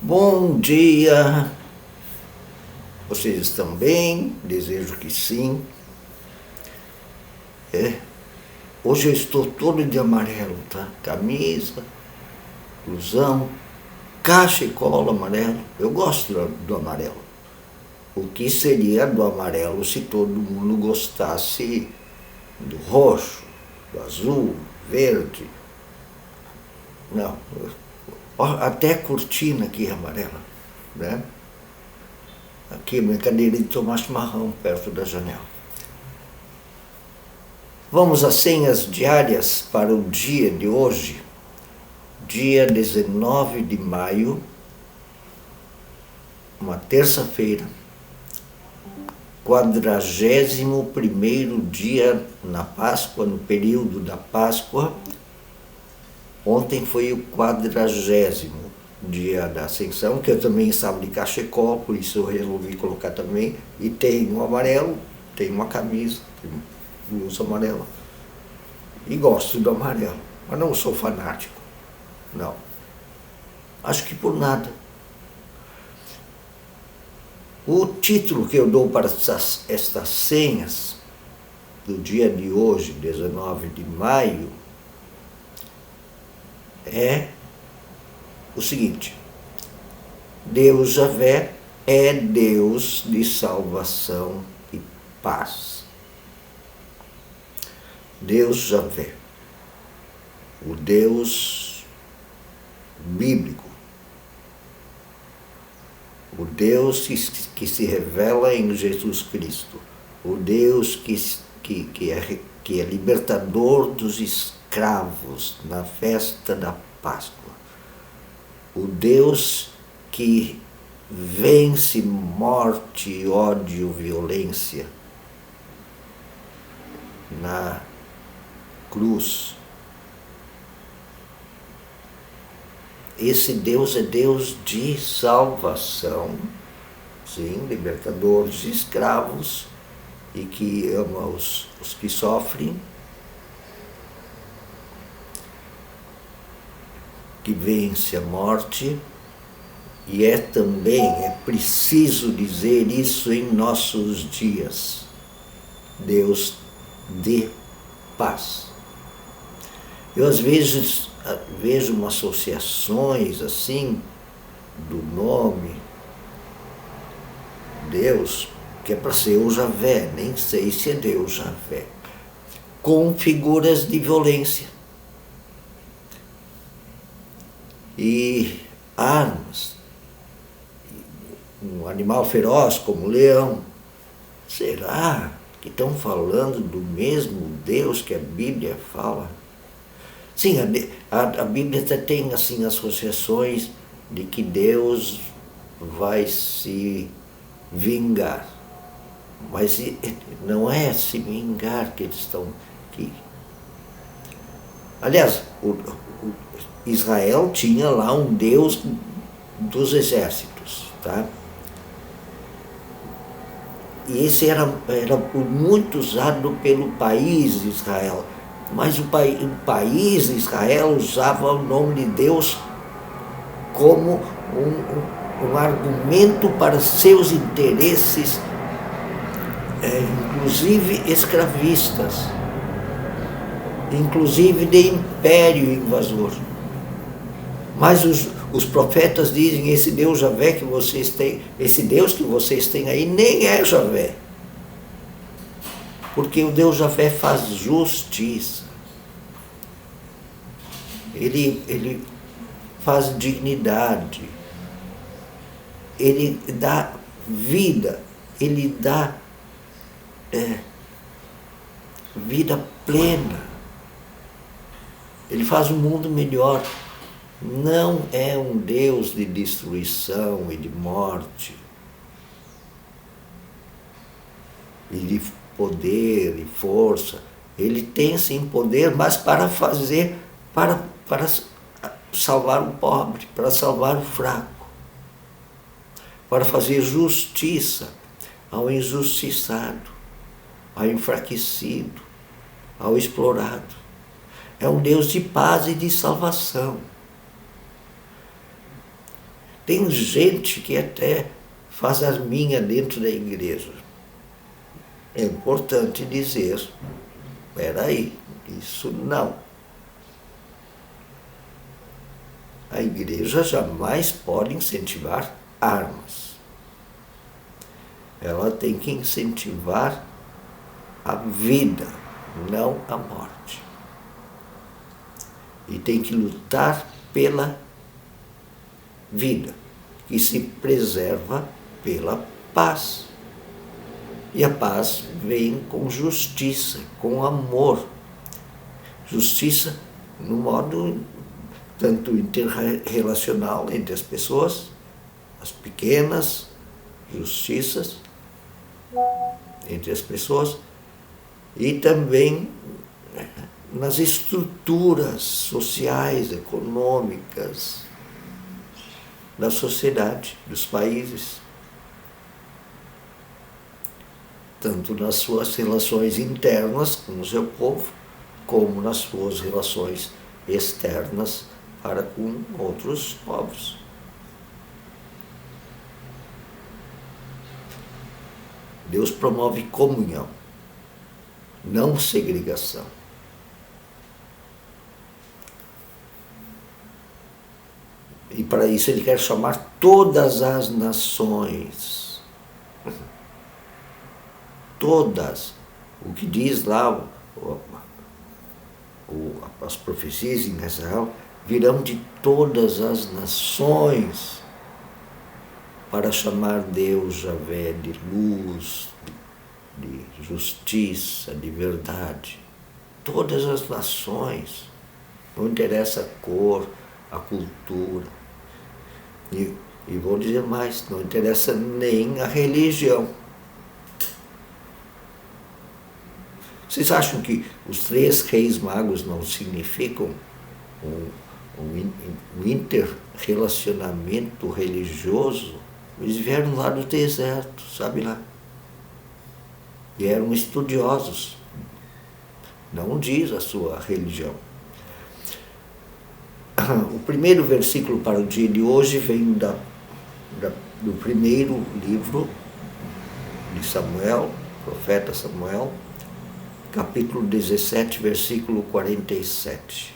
Bom dia! Vocês estão bem? Desejo que sim. Hoje eu estou todo de amarelo, tá? Camisa, blusão, cachecol amarelo. Eu gosto do amarelo. O que seria do amarelo se todo mundo gostasse do roxo, do azul, verde? Não. Até a cortina aqui é amarela, né? Aqui, minha cadeira de tomar chimarrão perto da janela. Vamos às senhas diárias para o dia de hoje, dia 19 de maio, uma terça-feira, 41º dia na Páscoa, no período da Páscoa. Ontem foi o 40º dia da Ascensão, que eu também estava de cachecol, por isso eu resolvi colocar também. E tem um amarelo, tem uma camisa, tem blusa amarela. E gosto do amarelo, mas não sou fanático, não. Acho que por nada. O título que eu dou para estas senhas do dia de hoje, 19 de maio, é o seguinte: Deus Javé é Deus de salvação e paz. Deus Javé, o Deus bíblico, o Deus que se revela em Jesus Cristo, o Deus que é libertador dos escravos na festa da Páscoa, o Deus que vence morte, ódio, violência na cruz. Esse Deus é Deus de salvação, sim, libertador dos escravos e que ama os que sofrem, que vence a morte, e é preciso dizer isso em nossos dias, Deus de paz. Eu às vezes vejo umas associações assim do nome Deus, que é para ser o Javé, nem sei se é Deus Javé, com figuras de violência e armas, um animal feroz como o leão. Será que estão falando do mesmo Deus que a Bíblia fala? Sim, a Bíblia até tem assim associações de que Deus vai se vingar, mas não é se vingar que eles estão aqui. Aliás, Israel tinha lá um Deus dos exércitos, tá? E esse era muito usado pelo país de Israel, mas o país de Israel usava o nome de Deus como um argumento para seus interesses, inclusive escravistas, inclusive de império invasor. Mas os profetas dizem: esse Deus Javé que vocês têm, esse Deus que vocês têm aí nem é Javé. Porque o Deus Javé faz justiça. Ele faz dignidade. Ele dá vida. Ele dá vida plena. Ele faz um mundo melhor. Não é um Deus de destruição e de morte, e de poder e força. Ele tem sim poder, mas para salvar o pobre, para salvar o fraco, para fazer justiça ao injustiçado, ao enfraquecido, ao explorado. É um Deus de paz e de salvação. Tem gente que até faz arminha dentro da igreja. É importante dizer, espera aí, isso não. A igreja jamais pode incentivar armas. Ela tem que incentivar a vida, não a morte. E tem que lutar pela vida, que se preserva pela paz. E a paz vem com justiça, com amor. Justiça no modo tanto interrelacional entre as pessoas, as pequenas justiças entre as pessoas, e também nas estruturas sociais, econômicas da sociedade, dos países, tanto nas suas relações internas com o seu povo, como nas suas relações externas para com outros povos. Deus promove comunhão, não segregação. E para isso ele quer chamar todas as nações. Todas. O que diz lá, as profecias em Israel, virão de todas as nações para chamar Deus Javé de luz, de justiça, de verdade. Todas as nações. Não interessa a cor, a cultura. E vou dizer mais, não interessa nem a religião. Vocês acham que os 3 reis magos não significam um inter-relacionamento religioso? Eles vieram lá do deserto, sabe lá? E eram estudiosos. Não diz a sua religião. O primeiro versículo para o dia de hoje vem do primeiro livro de Samuel, profeta Samuel, capítulo 17, versículo 47.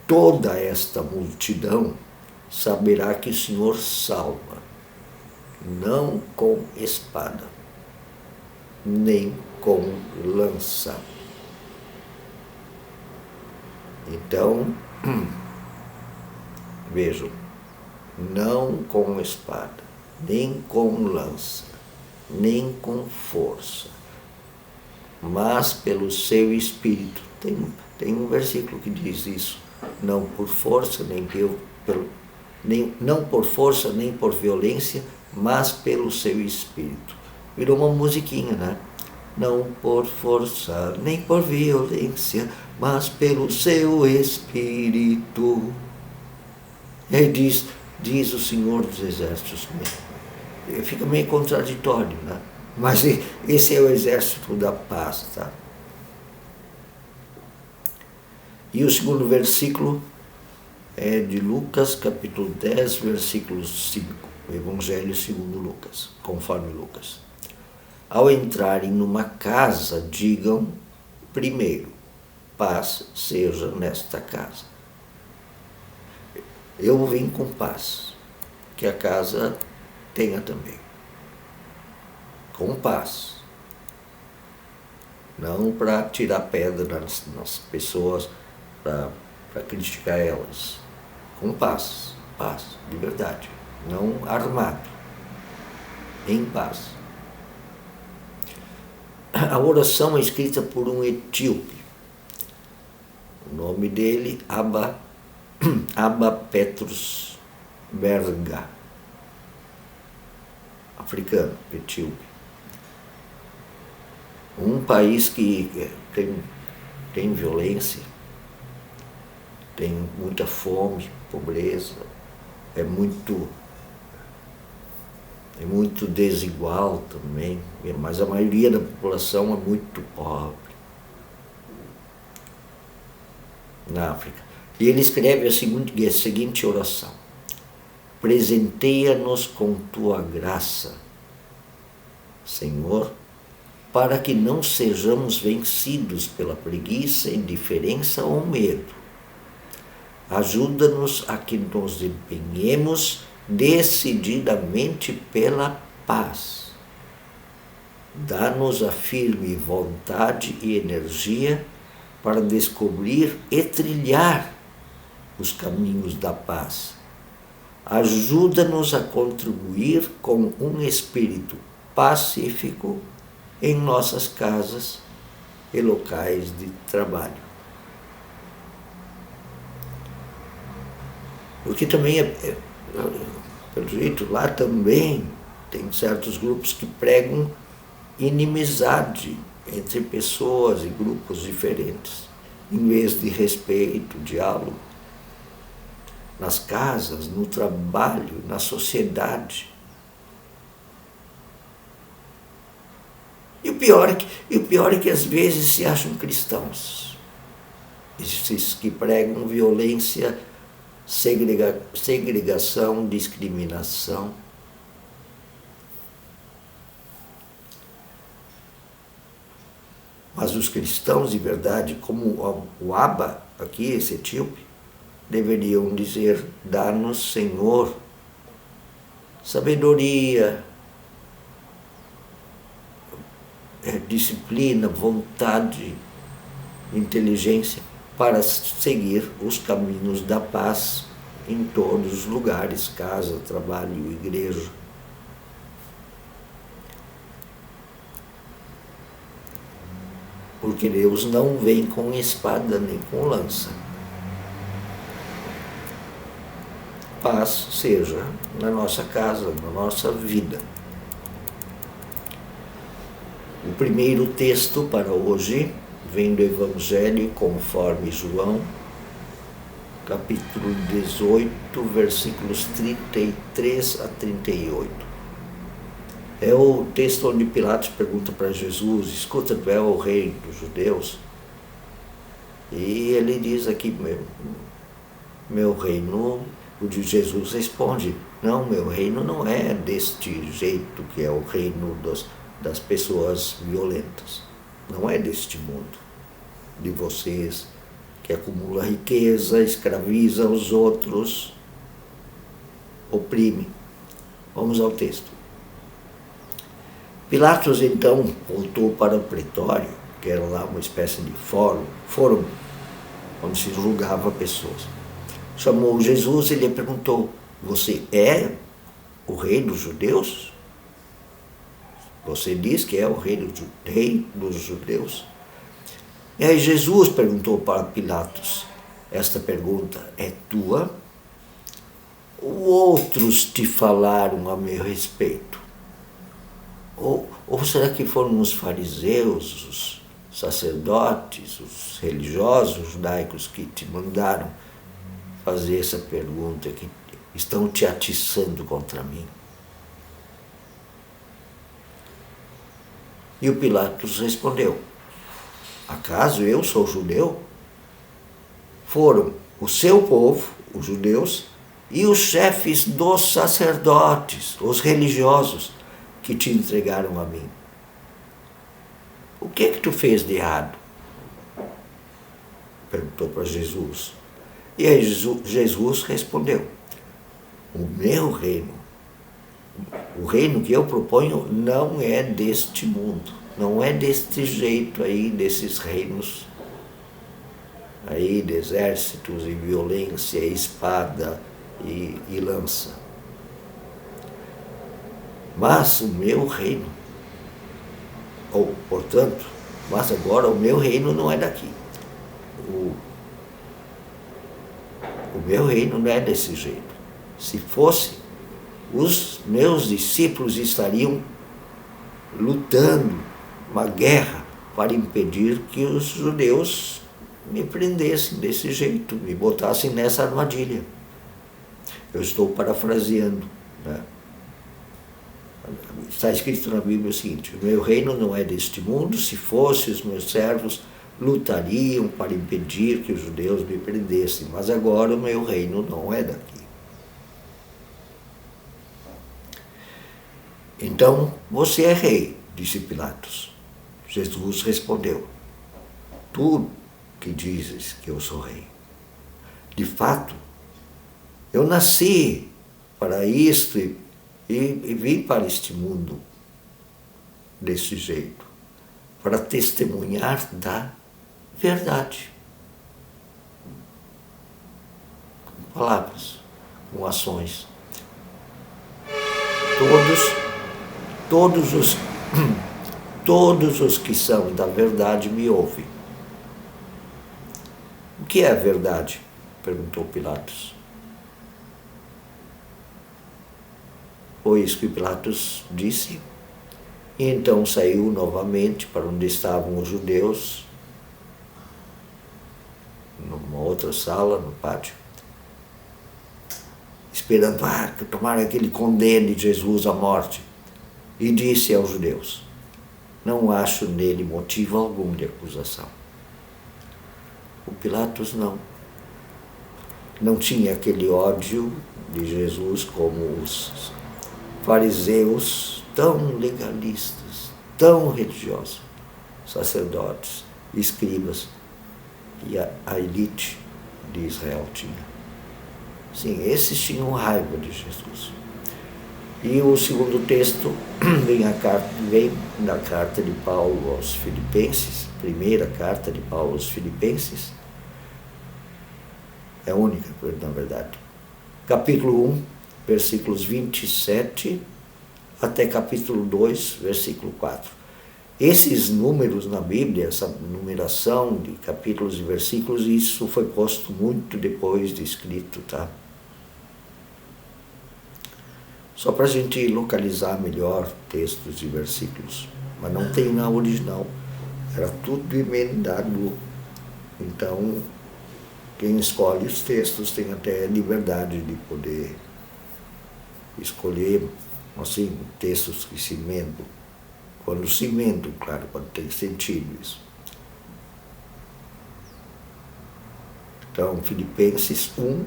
Toda esta multidão saberá que o Senhor salva, não com espada, nem com lança. Então, vejam, não com espada, nem com lança, nem com força, mas pelo seu Espírito. Tem um versículo que diz isso, não por força, não por força, nem por violência, mas pelo seu Espírito. Virou uma musiquinha, né? Não por força, nem por violência, mas pelo seu Espírito. E diz o Senhor dos Exércitos. Fica meio contraditório, né? Mas esse é o exército da paz, tá? E o segundo versículo é de Lucas, capítulo 10, versículo 5. O Evangelho segundo Lucas, conforme Lucas. Ao entrarem numa casa, digam primeiro, paz seja nesta casa. Eu vim com paz, que a casa tenha também. Com paz. Não para tirar pedra nas pessoas, para criticar elas. Com paz, de verdade. Não armado. Em paz. A oração é escrita por um etíope. O nome dele, Abba Petrus Berga. Africano, etíope. Um país que tem violência, tem muita fome, pobreza, é muito desigual também, mas a maioria da população é muito pobre na África. E ele escreve a seguinte oração: presenteia-nos com tua graça, Senhor, para que não sejamos vencidos pela preguiça, indiferença ou medo. Ajuda-nos a que nos empenhemos decididamente pela paz. Dá-nos a firme vontade e energia para descobrir e trilhar os caminhos da paz. Ajuda-nos a contribuir com um espírito pacífico em nossas casas e locais de trabalho. Porque também, pelo jeito, lá também tem certos grupos que pregam inimizade entre pessoas e grupos diferentes, em vez de respeito, diálogo, nas casas, no trabalho, na sociedade. E o pior é que às vezes se acham cristãos. Esses que pregam violência, segregação, discriminação. Mas os cristãos de verdade, como o Abba, aqui, esse etíope, deveriam dizer: dá-nos, Senhor, sabedoria, disciplina, vontade, inteligência, para seguir os caminhos da paz em todos os lugares, casa, trabalho, igreja. Porque Deus não vem com espada nem com lança. Paz seja na nossa casa, na nossa vida. O primeiro texto para hoje vem do Evangelho conforme João, capítulo 18, versículos 33 a 38. É o texto onde Pilatos pergunta para Jesus: escuta, tu é o rei dos judeus? E ele diz aqui: meu reino. O de Jesus responde: não, meu reino não é deste jeito que é o reino das pessoas violentas. Não é deste mundo, de vocês, que acumula riqueza, escraviza os outros, oprime. Vamos ao texto. Pilatos então voltou para o pretório, que era lá uma espécie de fórum onde se julgava pessoas. Chamou Jesus e lhe perguntou: você é o rei dos judeus? Você diz que é o rei dos judeus? E aí Jesus perguntou para Pilatos: esta pergunta é tua? Ou outros te falaram a meu respeito? Ou será que foram os fariseus, os sacerdotes, os religiosos judaicos que te mandaram fazer essa pergunta, que estão te atiçando contra mim? E o Pilatos respondeu: acaso eu sou judeu? Foram o seu povo, os judeus, e os chefes dos sacerdotes, os religiosos, que te entregaram a mim. O que é que tu fez de errado? Perguntou para Jesus. E aí Jesus respondeu: o meu reino, o reino que eu proponho não é deste mundo, não é deste jeito aí, desses reinos aí de exércitos e violência, e espada e lança. Mas o meu reino, portanto, mas agora o meu reino não é daqui. O meu reino não é desse jeito. Se fosse, os meus discípulos estariam lutando uma guerra para impedir que os judeus me prendessem desse jeito, me botassem nessa armadilha. Eu estou parafraseando, né? Está escrito na Bíblia o seguinte: o meu reino não é deste mundo. Se fosse, os meus servos lutariam para impedir que os judeus me prendessem, mas agora o meu reino não é daqui. Então, você é rei, disse Pilatos. Jesus respondeu: tu que dizes que eu sou rei. De fato, eu nasci para isto e vim para este mundo desse jeito, para testemunhar da verdade. Com palavras, com ações. Todos os que são da verdade me ouvem. O que é a verdade? Perguntou Pilatos. Foi isso que Pilatos disse. E então saiu novamente para onde estavam os judeus, numa outra sala, no pátio, esperando que tomara que ele condene Jesus à morte. E disse aos judeus: não acho nele motivo algum de acusação. O Pilatos não tinha aquele ódio de Jesus como os fariseus, tão legalistas, tão religiosos, sacerdotes, escribas e a elite de Israel tinha. Sim, esses tinham raiva de Jesus. E o segundo texto vem da carta de Paulo aos Filipenses, primeira carta de Paulo aos Filipenses, é a única, na verdade. Capítulo 1, versículos 27 até capítulo 2, versículo 4. Esses números na Bíblia, essa numeração de capítulos e versículos, isso foi posto muito depois de escrito, tá? Só para a gente localizar melhor textos e versículos. Mas não tem na original. Era tudo emendado. Então, quem escolhe os textos tem até liberdade de poder escolher, assim, textos que se emendam. Quando se emendam, claro, pode ter sentido isso. Então, Filipenses 1,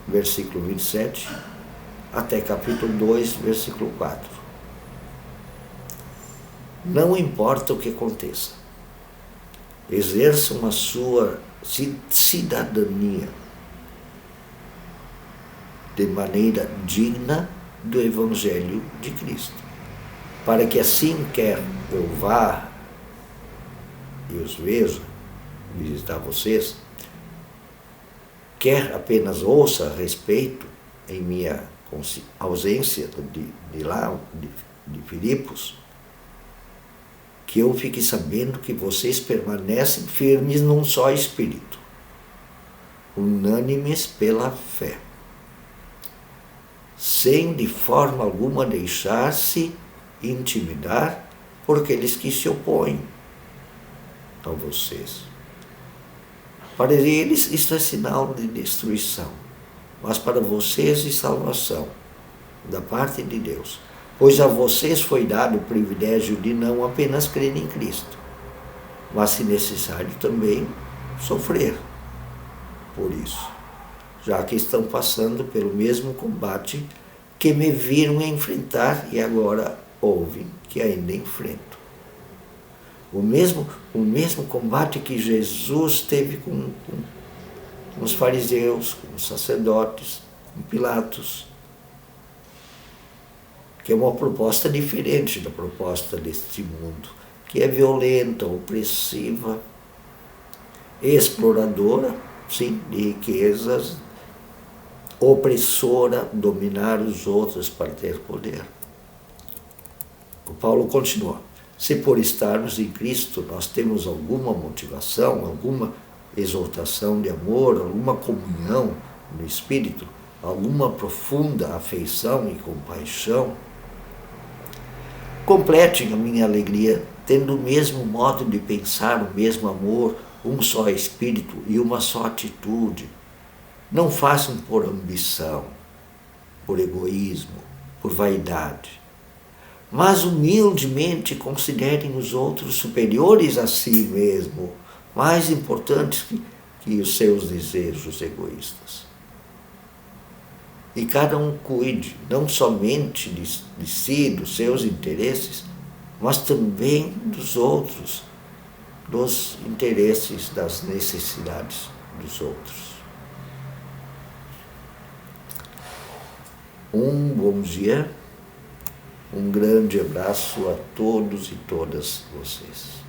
versículo 27, até capítulo 2, versículo 4. Não importa o que aconteça, exerçam a sua cidadania de maneira digna do Evangelho de Cristo, para que assim quer eu vá e os veja, visitar vocês, quer apenas ouça a respeito, em minha ausência de Filipos, que eu fique sabendo que vocês permanecem firmes num só espírito, unânimes pela fé, sem de forma alguma deixar-se intimidar por aqueles que se opõem a vocês. Para eles isto é sinal de destruição, mas para vocês de salvação, da parte de Deus. Pois a vocês foi dado o privilégio de não apenas crer em Cristo, mas, se necessário, também sofrer por isso, já que estão passando pelo mesmo combate que me viram enfrentar e agora ouvem que ainda enfrento. O mesmo combate que Jesus teve com os fariseus, com os sacerdotes, com Pilatos, que é uma proposta diferente da proposta deste mundo, que é violenta, opressiva, exploradora, sim, de riquezas, opressora, dominar os outros para ter poder. O Paulo continua: se por estarmos em Cristo nós temos alguma motivação, alguma exaltação de amor, alguma comunhão no Espírito, alguma profunda afeição e compaixão, completem a minha alegria, tendo o mesmo modo de pensar, o mesmo amor, um só Espírito e uma só atitude. Não façam por ambição, por egoísmo, por vaidade, mas humildemente considerem os outros superiores a si mesmo, mais importantes que os seus desejos egoístas. e cada um cuide não somente de si, dos seus interesses, mas também dos outros, dos interesses, das necessidades dos outros. Um bom dia, um grande abraço a todos e todas vocês.